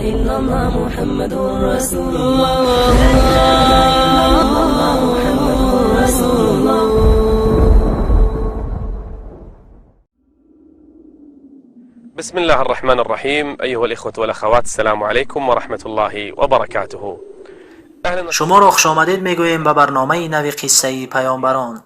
إلا الله محمد رسول الله لا إله إلا الله محمد رسول الله. بسم الله الرحمن الرحیم. ایها الاخوة والاخوات، السلام علیکم و رحمت الله و برکاته. شما را خوش آمدید میگوییم به برنامه نوی قصه پیامبران.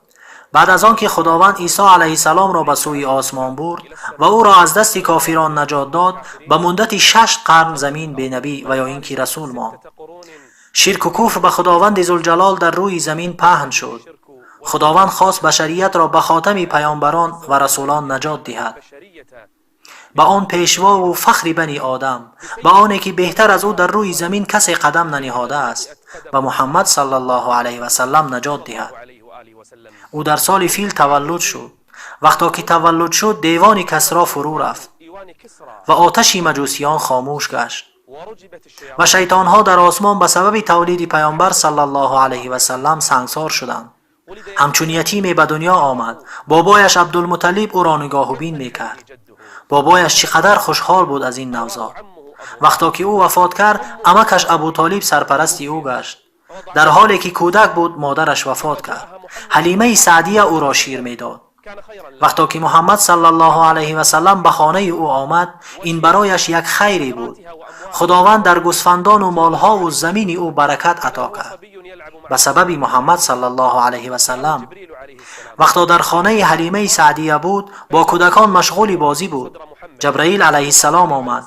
بعد از آن که خداوند عیسی علیه السلام را به سوی آسمان برد و او را از دست کافران نجات داد، به مدت 6 قرن زمین بی نبی و یا اینکه رسول ماند. شرک و کفر به خداوند ذوالجلال در روی زمین پهن شد. خداوند خواست بشریت را به خاتم پیامبران و رسولان نجات دهد، به آن پیشوا و فخر بنی آدم، به آنی که بهتر از او در روی زمین کسی قدم ننهاده است، به محمد صلی الله علیه و سلم نجات دهد. او در سال فیل تولد شد. وقتی که تولد شد، دیوان کسری فرو رفت و آتش مجوسیان خاموش گشت و شیطانها در آسمان به سبب تولید پیامبر صلی الله علیه و سلم سنگسار شدند. همچون یتیم به دنیا آمد. بابایش عبدالمطلب او را نگاه و بین میکرد. بابایش چقدر خوشحال بود از این نوزاد. وقتی که او وفات کرد، عمکش ابوطالب سرپرستی او گشت. در حالی که کودک بود، مادرش وفات کرد. حلیمه سعدیه او را شیر میداد. وقتی که محمد صلی الله علیه و سلم به خانه او آمد، این برایش یک خیری بود. خداوند در گوسفندان و مالها و زمین او برکت عطا کرد به سبب محمد صلی الله علیه و سلم. وقتی در خانه حلیمه سعدیه بود، با کودکان مشغول بازی بود. جبرائیل علیه السلام آمد.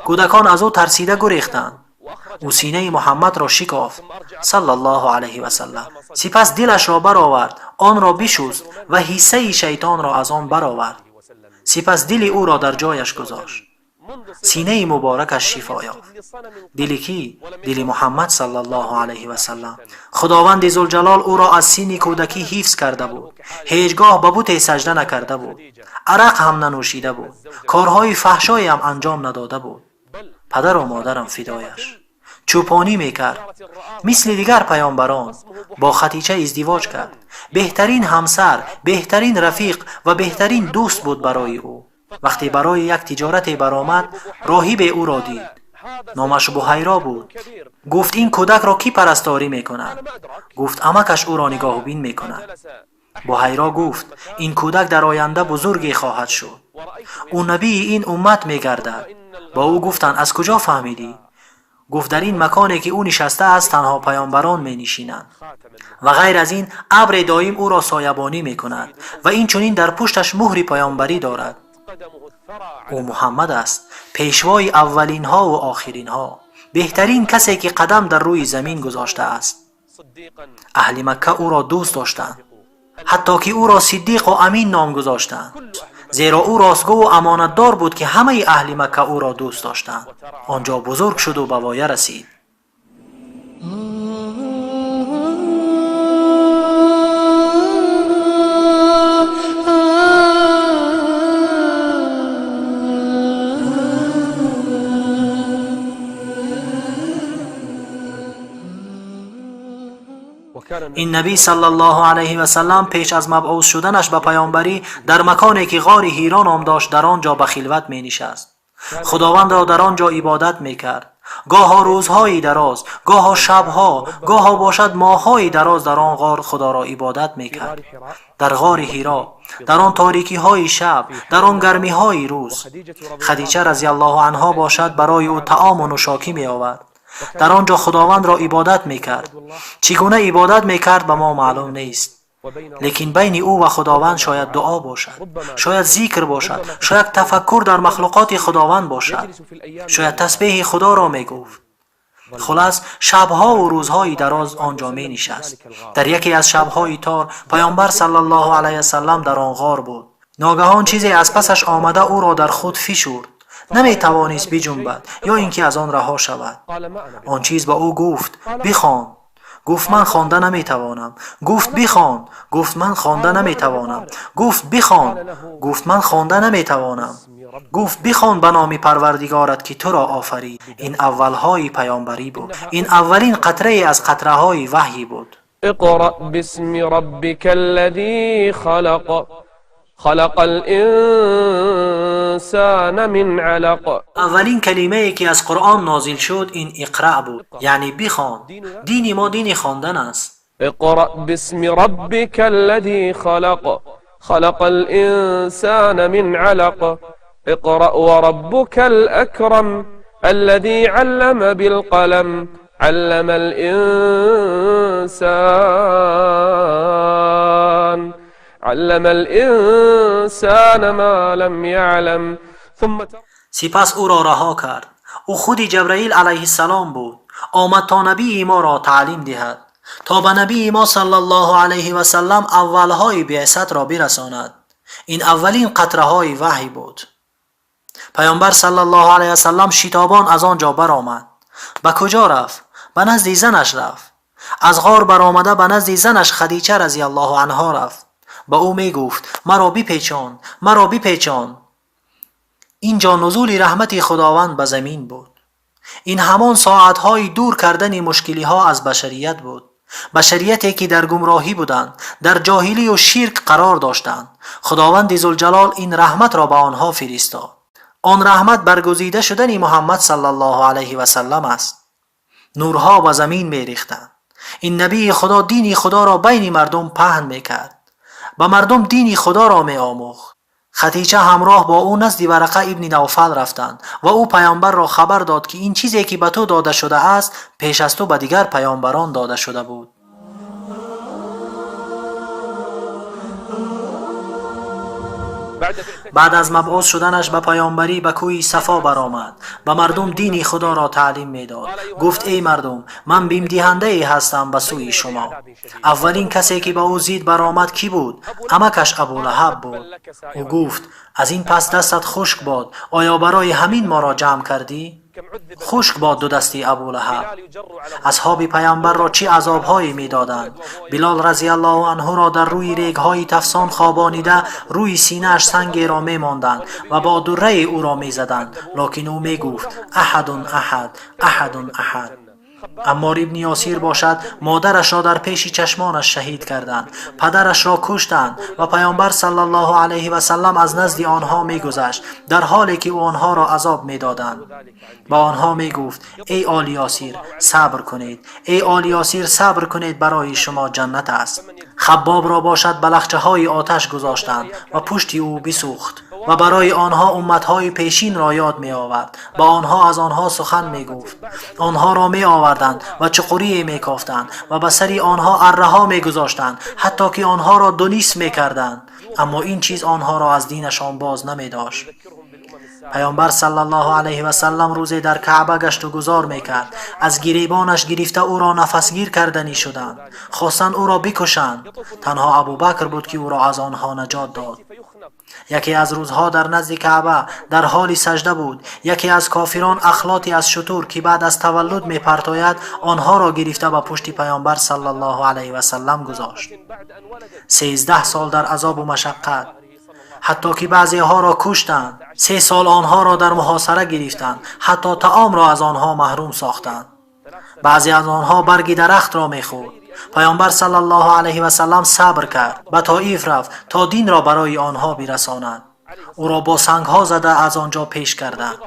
کودکان از او ترسیده گریختند. او سینه محمد را شکافت صلی الله علیه و سلم. سپس دلش را برآورد، آن را بشست و حصه شیطان را از آن برآورد. سپس دل او را در جایش گذاشت. سینه مبارکش شفا یافت. دلی کی؟ دل محمد صلی الله علیه و سلم. خداوند ذوالجلال او را از سین کودکی حفظ کرده بود. هیچگاه به بت سجده نکرده بود. عرق هم ننوشیده بود. کارهای فحشایی هم انجام نداده بود. پدر و مادرم فدایش. چوپانی میکرد مثل دیگر پیامبران. با خدیجه ازدواج کرد. بهترین همسر، بهترین رفیق و بهترین دوست بود برای او. وقتی برای یک تجارت برآمد، راهب او را دید. نامش بحیرا بود. گفت این کودک را کی پرستاری میکند؟ گفت عمکش او را نگاه و بین میکند. بحیرا گفت این کودک در آینده بزرگی خواهد شد. او نبی این امت میگردد. با او گفتند از کجا فهمیدی؟ گفت در این مکانی که او نشسته است تنها پیامبران می نشینند و غیر از این ابر دائم او را سایبانی می کند و این چنین در پشتش مهر پیامبری دارد. او محمد است، پیشوای اولین ها و آخرین ها، بهترین کسی که قدم در روی زمین گذاشته است. اهل مکه او را دوست داشتند، حتی که او را صدیق و امین نام گذاشتند، زیرا او راستگو و امانتدار بود که همه اهل مکه او را دوست داشتند. آنجا بزرگ شد و به وایه رسید. این نبی صلی الله علیه و سلم پیش از مبعوث شدنش به پیامبری در مکانی که غار حیرا نام داشت در آنجا به خلوت می نشست. خداوند را در آنجا عبادت می کرد. گاه روزهای دراز، گاه شبها، گاه باشد ماههای دراز در آن غار خدا را عبادت می کرد. در غار حیرا، در آن تاریکی های شب، در آن گرمی های روز، خدیجه رضی الله عنها باشد برای او طعام و نوشاکی می آورد. در آنجا خداوند را عبادت میکرد. چگونه عبادت میکرد به ما معلوم نیست، لیکن بین او و خداوند شاید دعا باشد، شاید ذکر باشد، شاید تفکر در مخلوقات خداوند باشد، شاید تسبیح خدا را میگفت. خلاص شبها و روزهای دراز آنجا می نشست. در یکی از شبهای تار پیامبر صلی الله علیه وسلم در آن غار بود. ناگهان چیزی از پسش آمده او را در خود فشرد. نمی توانست بجنبد یا اینکه از آن رها شود. آن چیز با او گفت بخوان. گفت من خوانده نمی توانم. گفت بخوان. گفت من خوانده نمی توانم. گفت بخوان. گفت من خوانده نمی توانم. گفت بخوان به نام پروردگارت که تو را آفرید. این اولهای پیامبری بود. این اولین قطره از قطره های وحی بود. اقرأ باسم ربك الذي خلق خلق الإنسان الإنسان من علق. اولین کلمه ای که از قرآن نازل شد این اقرأ بود، یعنی بخوان. دین ما دین خواندن است. اقرأ باسم ربك الذي خلق خلق الإنسان من علق اقرأ وربك الأكرم الذي علم بالقلم علم الإنسان ما لم يعلم. سپس او را رها کرد. او خودی جبرئیل علیه السلام بود. آمد تا نبی ما را تعلیم دهد، تا به نبی ما صلی الله علیه و سلم اولهای بعثت را برساند. این اولین قطره های وحی بود. پیامبر صلی الله علیه و سلم شتابان از آنجا برآمد. به کجا رفت؟ به نزد زنش رفت. از غار برآمده به نزد زنش خدیجه رضی الله عنها رفت. به او می گفت مرا بپیچان، مرا بپیچان. اینجا نزول رحمت خداوند به زمین بود. این همان ساعتهای دور کردن مشکلی ها از بشریت بود. بشریتی که در گمراهی بودند، در جاهلی و شرک قرار داشتند. خداوند ذوالجلال این رحمت را به آنها فرستاد. آن رحمت برگزیده شدن محمد صلی الله علیه و سلم است. نورها به زمین می ریختند. این نبی خدا دین خدا را بین مردم پهن می کرد. به مردم دین خدا را می آموخت. خدیجه همراه با او نزد ورقه ابن نوفل رفتند و او پیامبر را خبر داد که این چیزی که به تو داده شده است پیش از تو به دیگر پیامبران داده شده بود. بعد از مبعوث شدنش به پیامبری به کوی صفا برآمد. به مردم دین خدا را تعلیم میداد. گفت ای مردم، من بیم دهنده ای هستم به سوی شما. اولین کسی که به او زید برآمد کی بود؟ عمکش ابولهب بود. او گفت از این پس دستت خشک باد، آیا برای همین ما را جمع کردی؟ خشک باد دو دستی ابولهب. اصحاب پیامبر را چه عذابهایی میدادند. بلال رضی الله عنه را در روی ریگ‌های تفسان خوابانیده روی سینه‌اش سنگی را می‌ماندند و با دره او را می‌زدند، لکن او میگفت احد احد احد احد. عمار ابن یاسیر باشد، مادرش را در پیش چشمانش شهید کردند، پدرش را کشتند و پیامبر صلی الله علیه و سلم از نزد آنها میگذشت در حالی که او آنها را عذاب میدادند. با آنها میگفت ای آل یاسیر صبر کنید، ای آل یاسیر صبر کنید، برای شما جنت است. خباب را باشد به لخچه های آتش گذاشتند و پشتی او بسوخت و برای آنها امتهای پیشین را یاد می آورد. با آنها از آنها سخن می گفت. آنها را می آوردند و چقوری می کافتند و به سری آنها اره ها می گذاشتند، حتی که آنها را دونیس می کردند. اما این چیز آنها را از دینشان باز نمی داشت. پیامبر صلی الله علیه و سلم روزی در کعبه گشت و گذار میکرد. از گریبانش گرفته او را نفسگیر کردنی شدند. خواستند او را بکشند. تنها ابوبکر بود که او را از آنها نجات داد. یکی از روزها در نزد کعبه در حال سجده بود. یکی از کافران اخلاطی از شتر که بعد از تولد میپرتاید آنها را گرفته به پشت پیامبر صلی الله علیه و سلم گذاشت. 13 سال در عذاب و مشقت، حتی که بعضی ها را کشتند. 3 سال آنها را در محاصره گرفتند، حتی طعام را از آنها محروم ساختند. بعضی از آنها برگ درخت را میخورد. پیامبر صلی الله علیه و سلم صبر کرد، به طائف رفت تا دین را برای آنها برساند. او را با سنگ ها زده از آنجا پیش کردند.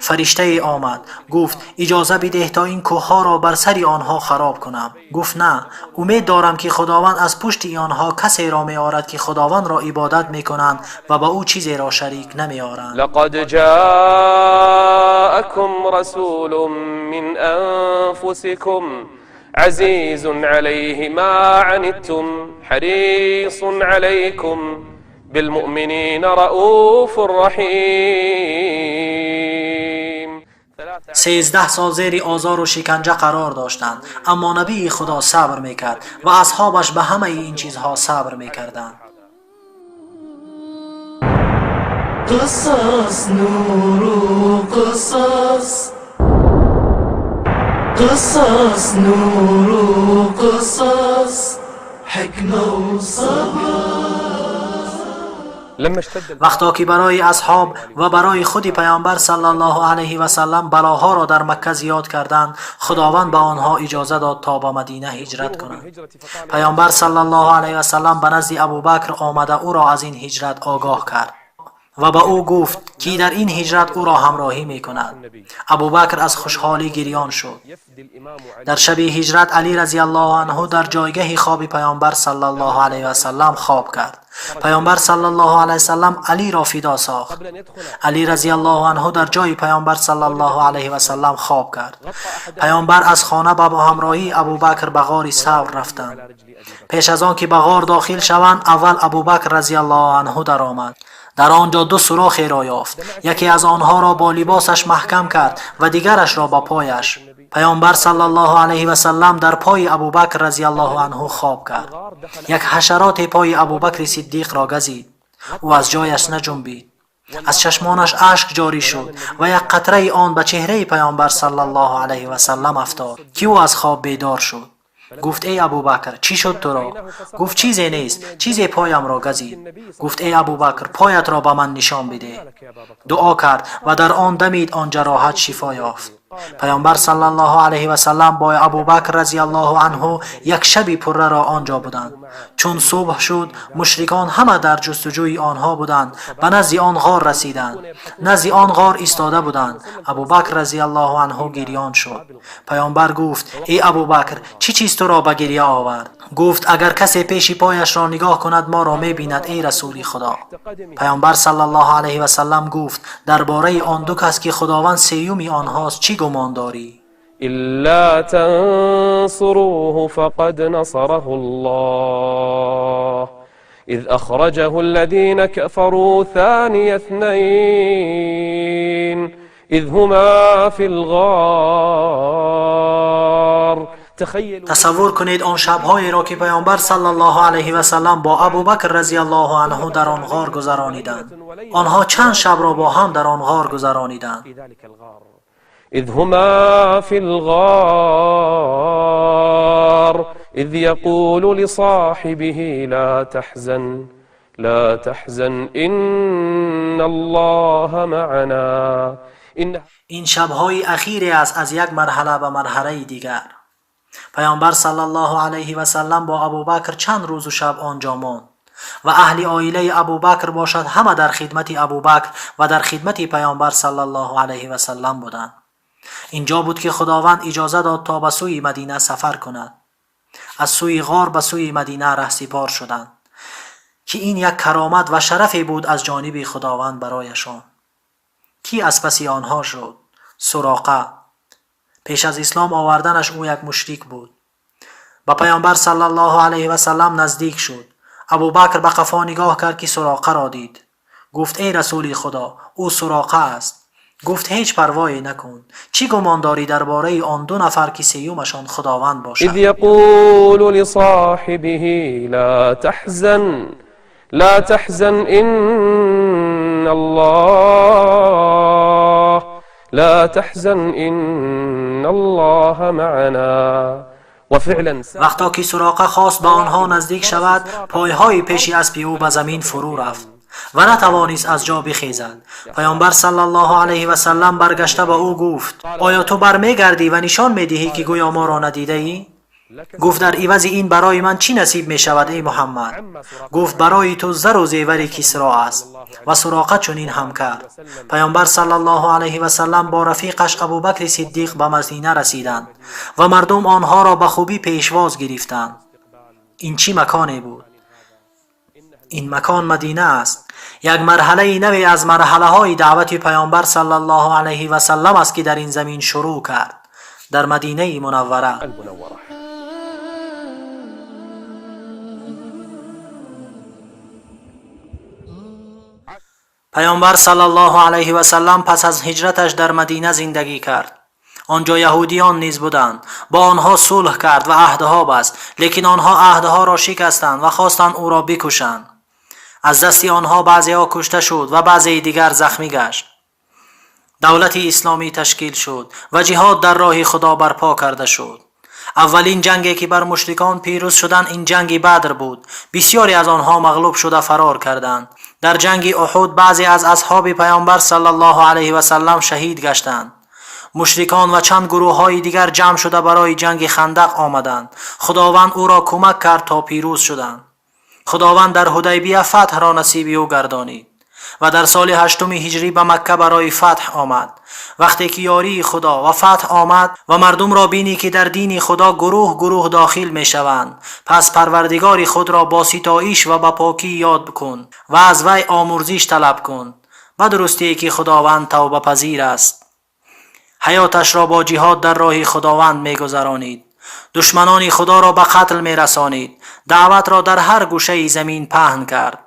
فرشته ای آمد، گفت اجازه بده تا این کوه ها را بر سر آنها خراب کنم. گفت نه، امید دارم که خداوند از پشت آنها کسی را می آورد که خداوند را عبادت می کنند و با او چیزی را شریک نمی آورند. لقد جاءكم رسول من انفسكم عزيز عليه ما عنتم حريص عليكم بالمؤمنين رؤوف رحیم. 13 سال زیر آزار و شکنجه قرار داشتند، اما نبی خدا صبر میکرد و اصحابش به همه این چیزها صبر میکردند. قصص نور قصص قصص نور قصص حكمة وصبر. وقتا که برای اصحاب و برای خود پیامبر صلی الله علیه و سلم بلاها را در مکه زیاد کردند، خداوند به آنها اجازه داد تا به مدینه هجرت کنند. پیامبر صلی الله علیه و سلم به نزد ابوبکر آمده او را از این هجرت آگاه کرد. و با او گفت که در این هجرت او را همراهی می کند. ابوبکر از خوشحالی گریان شد. در شب هجرت علی رضی الله عنه در جایگاه خواب پیامبر صلی الله علیه و سلم خواب کرد. پیامبر صلی الله علیه و سلم علی را فدا ساخت. علی رضی الله عنه در جای پیامبر صلی الله علیه و سلم خواب کرد. پیامبر از خانه با همراهی ابوبکر به غار ثور رفتند. پیش از آن که به غار داخل شوند، اول ابوبکر رضی الله عنه در آمد. در آنجا دو سوراخی را یافت. یکی از آنها را با لباسش محکم کرد و دیگرش را با پایش. پیامبر صلی الله علیه و سلم در پای ابوبکر رضی الله عنه خواب کرد. یک حشرات پای ابوبکر صدیق را گزید. او از جایش نجنبید. از چشمانش اشک جاری شد و یک قطره آن به چهره پیامبر صلی الله علیه و سلم افتاد که او از خواب بیدار شد. گفت ای ابوبکر چی شد تو را؟ گفت چیزی نیست، چیزی پایم را گزید. گفت ای ابوبکر پایت را به من نشان بده. دعا کرد و در آن دمید آن جراحت شفا یافت. پیامبر صلی الله علیه و سلم با ابوبکر رضی الله عنه یک شبی پره را آنجا بودند. چون صبح شد مشرکان همه در جستجوی آنها بودند. به نزد آن غار رسیدند. نزد آن غار ایستاده بودند. ابوبکر رضی الله عنه گریان شد. پیامبر گفت ای ابوبکر چی چیز تو را به گریه آورد؟ گفت اگر کسی پیش پایش را نگاه کند ما را می‌بیند ای رسول خدا. پیامبر صلی الله علیه و سلم گفت درباره آن دو کس که خداوند سیومی آنهاست چی گمان داری؟ إلا تنصروه فقد نصره الله إذ أخرجه الذين كفروا ثاني اثنين إذ هما في الغار. تصور کنید آن شب‌هایی را که پیامبر صلی الله علیه و سلم با ابوبکر رضی الله عنه در آن غار گذرانیدند. آنها چند شب را با هم در آن غار گذرانیدند. إذ هما في الغار إذ يقول لصاحبه لا تحزن إن الله معنا. این شب‌های اخیری است از یک مرحله به مرحله دیگر. پیامبر صلی الله علیه و سلم با ابوبکر چند روز و شب آنجا ماند و اهل عائله ابوبکر باشد همه در خدمت ابوبکر و در خدمت پیامبر صلی الله علیه و سلم بودند. اینجا بود که خداوند اجازه داد تا به سوی مدینه سفر کند. از سوی غار به سوی مدینه رهسپار شدند که این یک کرامت و شرفی بود از جانب خداوند برایشان. کی از پس آنها شد؟ سراقه. پیش از اسلام آوردنش او یک مشرک بود. با پیامبر صلی الله علیه و سلم نزدیک شد. ابوبکر به قفا نگاه کرد که سراقه را دید. گفت ای رسول خدا او سراقه است. گفت هیچ پروایی نکن. چی گمان داری درباره آن دو نفر که سیومشان خداوند باشد؟ اذ یقول لصاحبه لا تحزن ان الله معنا. و فعلا وقتا که سراقه خواست به آنها نزدیک شود پایهای پیش اسب او به زمین فرو رفت و نتوانست از جا بخیزد. پیامبر صلی الله علیه و سلم برگشته به او گفت آیا تو برمیگردی و نشان میدهی که گویا ما را ندیده ای؟ گفت در عوض این برای من چی نصیب می شود ای محمد؟ گفت برای تو زر و زیور کسری است. و سراقه چنین هم کرد. پیامبر صلی الله علیه و سلم با رفیقش ابوبکر صدیق به مدینه رسیدند و مردم آنها را به خوبی پیشواز گرفتند. این چی مکانی بود؟ این مکان مدینه است. یک مرحله نوی از مرحله های دعوت پیامبر صلی الله علیه و سلم است که در این زمین شروع کرد، در مدینه منوره. پیامبر صلی الله علیه و سلم پس از هجرتش در مدینه زندگی کرد. آنجا یهودیان نیز بودند. با آنها صلح کرد و عهدها بست، لیکن آنها عهدها را شکستند و خواستند او را بکشند. از دست آنها بعضی‌ها کشته شد و بعضی دیگر زخمی گشت. دولت اسلامی تشکیل شد و جهاد در راه خدا برپا کرده شد. اولین جنگی که بر مشرکان پیروز شدند این جنگ بدر بود. بسیاری از آنها مغلوب شده فرار کردند. در جنگ احد بعضی از اصحاب پیامبر صلی الله علیه و سلم شهید گشتند. مشرکان و چند گروه‌های دیگر جمع شده برای جنگ خندق آمدند. خداوند او را کمک کرد تا پیروز شدند. خداوند در حدیبیه فتح را نصیب او گردانید. و در سال 8 هجری به مکه برای فتح آمد. وقتی که یاری خدا و فتح آمد و مردم را بینی که در دین خدا گروه گروه داخل می شوند، پس پروردگار خود را با ستایش و با پاکی یاد کن و از وی آمرزش طلب کن. به درستی که خداوند توبه پذیر است. حیاتش را با جهاد در راه خداوند می گذرانید. دشمنان خدا را به قتل می رسانید. دعوت را در هر گوشه زمین پهن کرد.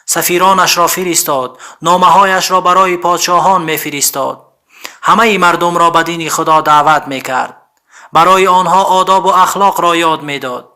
سفیرانش را فرستاد، نامه‌هایش را برای پادشاهان می فرستاد. همه مردم را به دین خدا دعوت می کرد. برای آنها آداب و اخلاق را یاد می داد.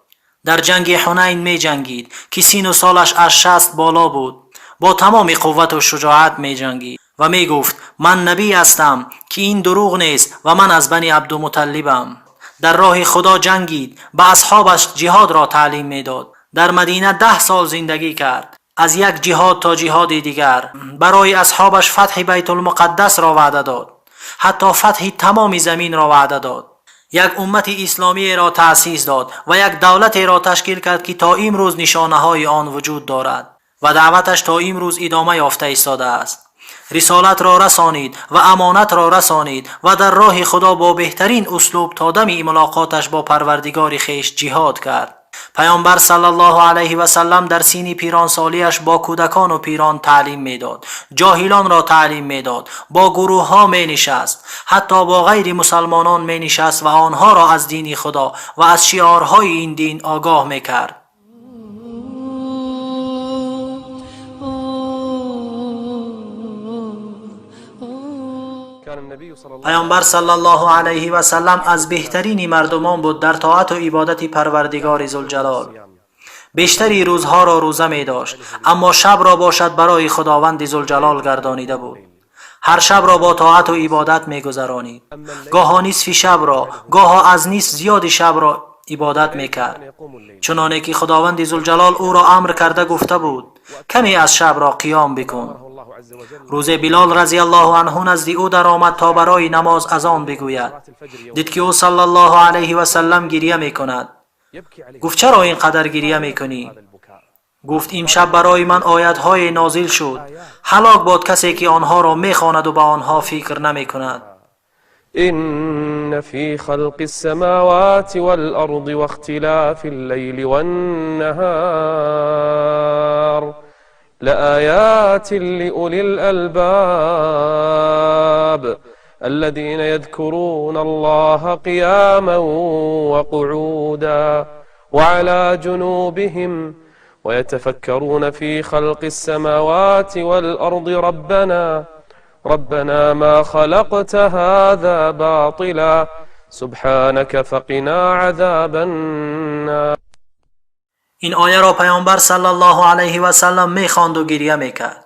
در جنگ حنین می جنگید که سین و سالش از 60 بالا بود. با تمام قوت و شجاعت می جنگید و می گفت من نبی هستم که این دروغ نیست و من از بنی عبدالمطلبم. در راه خدا جنگید، به اصحابش جهاد را تعلیم می داد. در مدینه 10 سال زندگی کرد، از یک جهاد تا جهاد دیگر. برای اصحابش فتح بیت المقدس را وعده داد، حتی فتح تمام زمین را وعده داد. یک امت اسلامی را تأسیس داد و یک دولت را تشکیل کرد که تا امروز نشانه های آن وجود دارد و دعوتش تا امروز ادامه یافته ایستاده است. رسالت را رسانید و امانت را رسانید و در راه خدا با بهترین اسلوب تا دم ملاقاتش با پروردگار خیش جهاد کرد. پیامبر صلی الله علیه و سلم در سین پیران سالیش با کودکان و پیران تعلیم میداد، جاهلان را تعلیم میداد، با گروه ها می نشست، حتی با غیر مسلمانان می نشست و آنها را از دین خدا و از شعارهای این دین آگاه می کرد. پیامبر صلی الله علیه و سلم از بهترین مردمان بود در طاعت و عبادت پروردگار ذوالجلال. بیشتری روزها را روزه می داشت، اما شب را باشد برای خداوند ذوالجلال گردانیده بود. هر شب را با طاعت و عبادت می گذرانید. گاه نصف شب را، گاه از نصف زیاد شب را عبادت می کرد، چنانه که خداوند ذوالجلال او را امر کرده گفته بود کمی از شب را قیام بکن. روز بلال رضی الله عنه نزد او در آمد تا برای نماز اذان بگوید. دید که او صلی الله علیه و سلم گریه می کند. گفت چرا اینقدر گریه می کنی؟ گفت امشب برای من آیت‌های نازل شد، هلاک باد کسی که آنها را می خواند و به آنها فکر نمی کند. إن في خلق السماوات والأرض واختلاف الليل والنهار لآيات لأولي الألباب الذين يذكرون الله قياما وقعودا وعلى جنوبهم ويتفكرون في خلق السماوات والأرض ربنا ما خلقت هذا باطلا سبحانك فقنا عذاب النار. این آیه را پیامبر صلی الله علیه و سلم می خواند و گریه می کرد.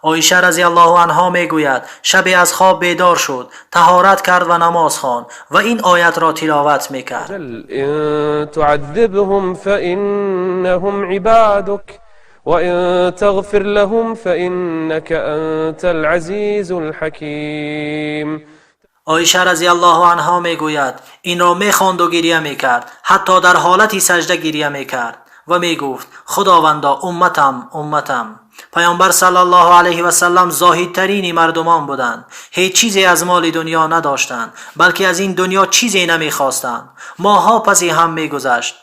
عایشه رضی الله عنها می گوید شبی از خواب بیدار شد، طهارت کرد و نماز خواند و این آیت را تلاوت می کرد. إن تعذبهم فإنهم عبادك وإن تغفر لهم فإنك أنت العزيز الحكيم. عایشه رضی الله عنها می گوید این را می خواند و گریه می کرد، حتی در حالتی سجده گریه می کرد و می گفت خداوندا امتم. پیامبر صلی الله علیه و سلم زاهدترین مردمان بودند. هیچ چیزی از مال دنیا نداشتند، بلکه از این دنیا چیزی نمی خواستند. ماها پسی هم می گذشت،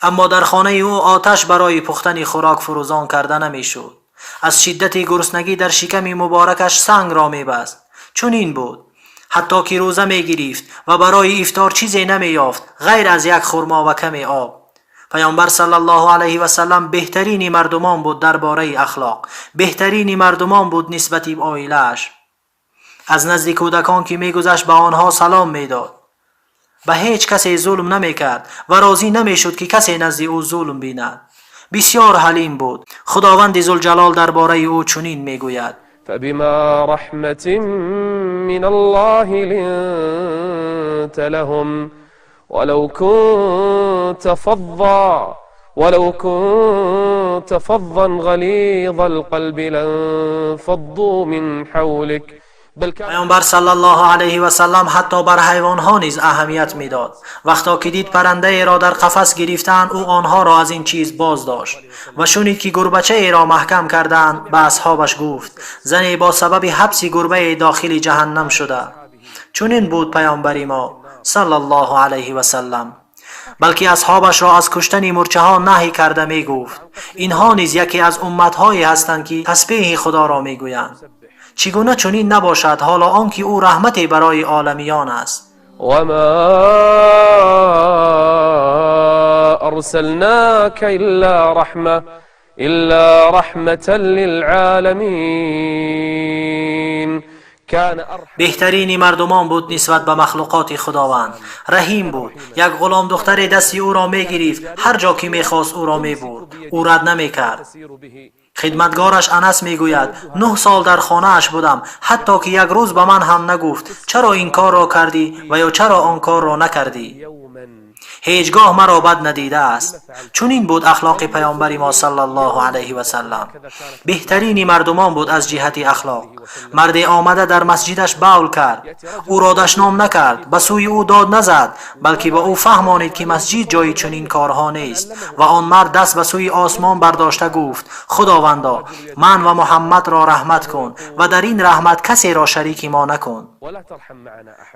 اما در خانه او آتش برای پختن خوراک فروزان کرده نمی شد. از شدت گرسنگی در شکم مبارکش سنگ را می بست. چون این بود حتی که روزه می گرفت و برای افطار چیزی نمی یافت غیر از یک خرما و کمی آب. پیامبر صلی الله علیه و سلم بهترین مردمان بود درباره اخلاق، بهترین مردمان بود نسبت به عائله‌اش. از نزد کودکان که می گذشت به آنها سلام می داد. به هیچ کسی ظلم نمی کرد و راضی نمی شد که کسی نزد او ظلم بیند. بسیار حلیم بود. خداوند ذوالجلال درباره او چنین می گوید فبما رحمة من الله لنت لهم ولو كنت فظا غليظ القلب لانفضوا من حولك پیامبر صلی الله علیه و سلم حتی بر حیوانها نیز اهمیت میداد. وقتا که دید پرنده ای را در قفس گرفتند، او آنها را از این چیز باز داشت و شنید که گربچه ای را محکم کردند، به اصحابش گفت زنی با سبب حبس گربه داخل جهنم شده. چنین بود پیامبر ما صلی الله علیه و سلم. بلکه اصحابش را از کشتن مورچه ها نهی کرده می گفت اینها نیز یکی از امتهایی هستند که تسبیح خدا را می گویند. چگونه چنین نباشد حالا آنکه او رحمت برای عالمیان است. وما أرسلناك إلا رحمة للعالمين. بهترین مردمان بود نسبت به مخلوقات خداوند. رحیم بود. یک غلام دختر دستی او را می گرفت، هر جا که می خواست او را می برد، او رد نمی کرد. خدمتگارش انس می گوید 9 سال در خانه اش بودم، حتی که یک روز به من هم نگفت چرا این کار را کردی و یا چرا آن کار را نکردی. هیچگاه مرا بد ندیده است. چون این بود اخلاق پیامبر ما صلی الله علیه و سلم. بهترین مردمان بود از جهت اخلاق. مرد آمده در مسجدش باول کرد، او را دشنام نکرد، به سوی او داد نزد، بلکه به او فهمانید که مسجد جای چنین کارها نیست. و آن مرد دست به سوی آسمان برداشته گفت خداوندا من و محمد را رحمت کن و در این رحمت کسی را شریک ما نکن.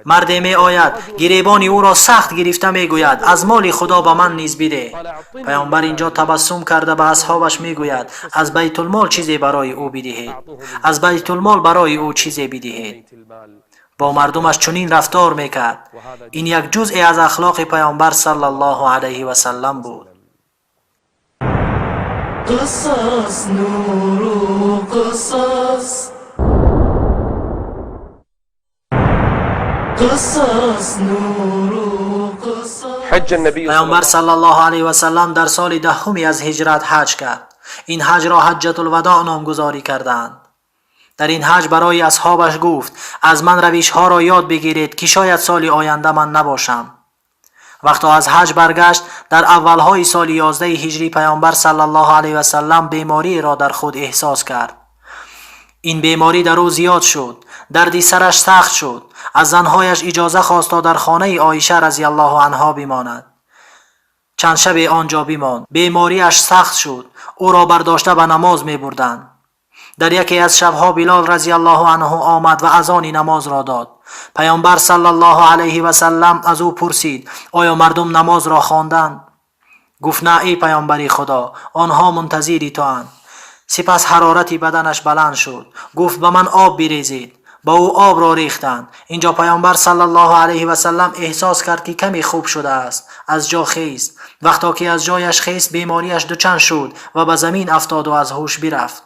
مرد می آید گریبان او را سخت گرفته می گوید از مال خدا به من نیز بده. پیامبر اینجا تبسم کرده به اصحابش می گوید از بیت المال چیزی برای او بدهید، از بیت المال برای او چیزی بدهید. با مردمش چنین رفتار میکرد. این یک جزء از اخلاق پیامبر صلی الله علیه و سلم بود. قصص نور قصص قصص نور قصص. حج النبی پیامبر صلی الله علیه و سلم در سال 10 از هجرت حج کرد. این حج را حجة الوداع نامگذاری کردند. در این حج برای اصحابش گفت از من روش ها را یاد بگیرید که شاید سال آینده من نباشم. وقتا از حج برگشت در اولهای سال 11 هجری پیامبر صلی الله علیه و سلم بیماری را در خود احساس کرد. این بیماری در او زیاد شد، دردی سرش سخت شد. از زنهایش اجازه خواست تا در خانه عایشه رضی الله عنها بماند. چند شب آنجا بماند. بیماریش سخت شد، او را برداشته به نماز می بردند. در یکی از شبها بلال رضی الله عنه آمد و اذان نماز را داد. پیامبر صلی الله علیه و سلم از او پرسید آیا مردم نماز را خواندند؟ گفت نه ای پیامبر خدا، آنها منتظری تو اند. سپس حرارت بدنش بلند شد. گفت به من آب بریزید. با او آب را ریختند. اینجا پیامبر صلی الله علیه و سلم احساس کرد که کمی خوب شده است. از جا خیست. وقتا که از جایش خیست بیماریش دوچند شد و به زمین افتاد و از هوش برفت.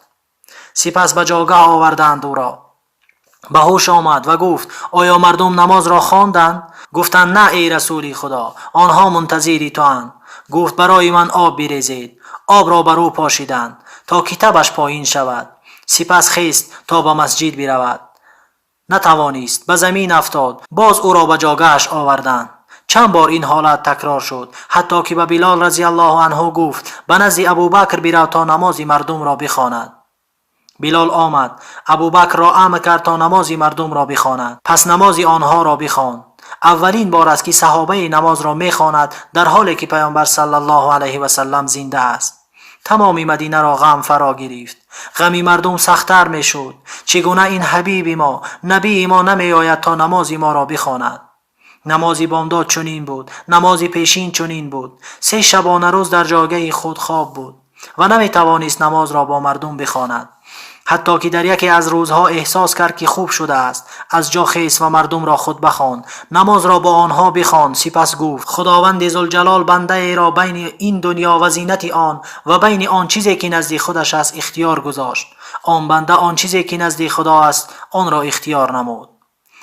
سپس به جاگاه آوردند او را. به هوش آمد و گفت آیا مردم نماز را خواندند؟ گفتند نه ای رسول خدا، آنها منتظری تو اند. گفت برای من آب بریزید. آب را بر او پاشیدند تا کتابش پایین شود. سپس خیست تا به مسجد برود. نتوانست، به زمین افتاد. باز او را به جاگهش آوردند. چند بار این حالت تکرار شد، حتی که به بلال رضی الله عنه گفت به نزد ابوبکر برو تا نماز مردم را بخواند. بلال آمد، ابوبکر را امر کرد تا نماز مردم را بخواند. پس نماز آنها را بخواند. اولین بار است که صحابه نماز را میخواند در حالی که پیامبر صلی الله علیه و سلم زنده است. تمام مدینه را غم فرا گرفت. غم مردم سخت‌تر میشد. چگونه این حبیب ما، نبی ما نمی آید تا نماز ما را بخواند؟ نماز بامداد چنین بود، نماز پیشین چنین بود. 3 شبانه روز در جاگه خود خواب بود و نمی توانست نماز را با مردم بخواند. حتی که در یکی از روزها احساس کرد که خوب شده است، از جا خیست و مردم را خود بخواند. نماز را با آنها بخواند. سپس گفت خداوند ذوالجلال بنده ای را بین این دنیا و زینت آن و بین آن چیزی که نزد خودش است اختیار گذاشت. آن بنده آن چیزی که نزد خدا است آن را اختیار نمود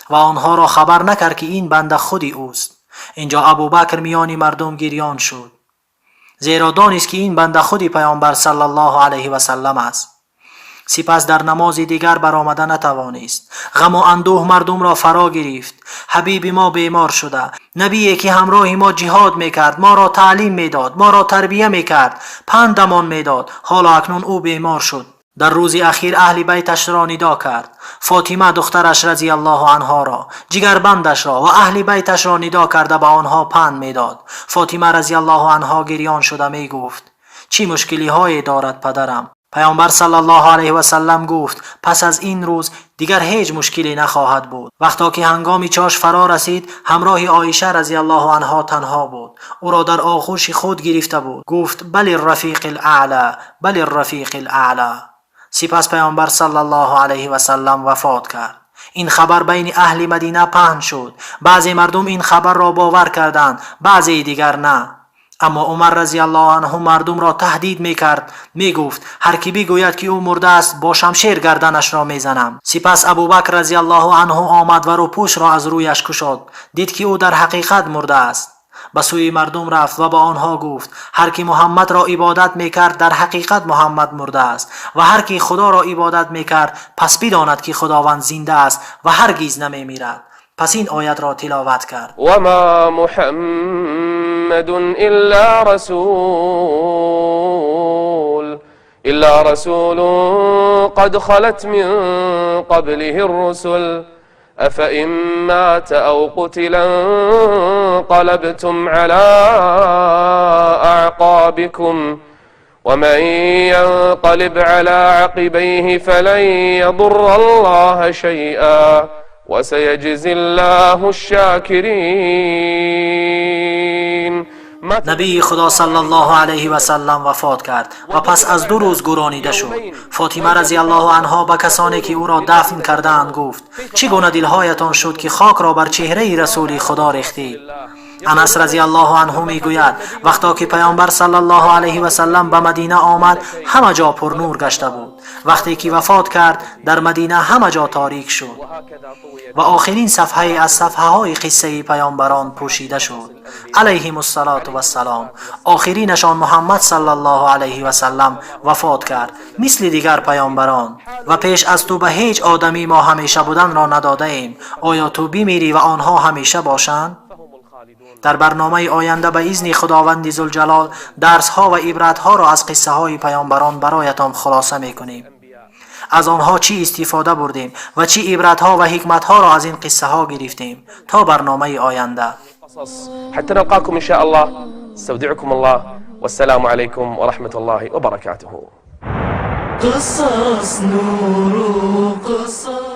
و آنها را خبر نکرد که این بنده خودی اوست. اینجا ابوبکر میان مردم گریان شد، زیرا دانست که این بنده خودی پیامبر صلی الله علیه و سلم است. سپس در نماز دیگر برآمده نتوانست. غم و اندوه مردم را فرا گرفت. حبیب ما بیمار شده، نبی که همراه ما جهاد میکرد، ما را تعلیم میداد، ما را تربیه میکرد، پندمان میداد، حالا اکنون او بیمار شد. در روز اخیر اهل بیتش را ندا کرد. فاطمه دخترش رضی الله عنها را، جگربندش را و اهل بیتش را ندا کرده به آنها پند میداد. فاطمه رضی الله عنها گریان شده می گفت: چی مشکلی های دارد پدرم؟ پیامبر صلی الله علیه و سلم گفت: پس از این روز دیگر هیچ مشکلی نخواهد بود. وقتی که هنگام چاش فرا رسید، همراه عایشه رضی الله عنها تنها بود. او را در آغوش خود گرفته بود. گفت: بل الرفیق الاعلی، بل الرفیق الاعلی. سپس پیامبر صلی الله علیه و سلم وفات کرد. این خبر بین اهل مدینه پهن شد. بعضی مردم این خبر را باور کردند، بعضی دیگر نه. اما عمر رضی الله عنه مردم را تهدید میکرد، میگفت: هر کی بگوید که او مرده است با شمشیر گردنش را میزنم. سپس ابوبکر رضی الله عنه آمد و روپوش را از رویش کشاد. دید که او در حقیقت مرده است. به سوی مردم رفت و با آنها گفت: هر کی محمد را عبادت میکرد در حقیقت محمد مرده است و هر کی خدا را عبادت میکرد پس بداند که خداوند زنده است و هرگز نمیمیرد. پس این آیت را تلاوت کرد: و ما محمد إلا رسول قد خلت من قبله الرسل أفإن مات أو قتل انقلبتم على أعقابكم ومن ينقلب على عقبيه فلن يضر الله شيئا وسيجزي الله الشاكرين. نبی خدا صلی الله علیه و سلم وفات کرد و پس از 2 روز گرانیده شد. فاطمه رضی الله عنها به کسانی که او را دفن کردند گفت: چگونه دلهایتان شد که خاک را بر چهره رسول خدا ریختید؟ انس رضی الله عنه میگوید: وقتی که پیامبر صلی الله علیه و سلم به مدینه آمد همه جا پر نور گشته بود. وقتی که وفات کرد در مدینه همه جا تاریک شد و آخرین صفحه از صفحه های قصه پیامبران پوشیده شد علیهم الصلاة و السلام. آخرینشان محمد صلی الله علیه و سلم وفات کرد مثل دیگر پیامبران و پیش از تو به هیچ آدمی ما همیشه بودن را نداده ایم. آیا تو بمیری و آنها همیشه باشند؟ در برنامه آینده به اذن خداوند ذوالجلال درس ها و عبرت ها را از قصه های پیامبران برایتان خلاصه میکنیم. از آنها چی استفاده بردیم و چی عبرت ها و حکمت ها را از این قصه ها گرفتیم. تا برنامه آینده. حتى نلقاكم إن شاء الله. استودعكم الله والسلام عليكم ورحمة الله وبركاته. قصص نور قصص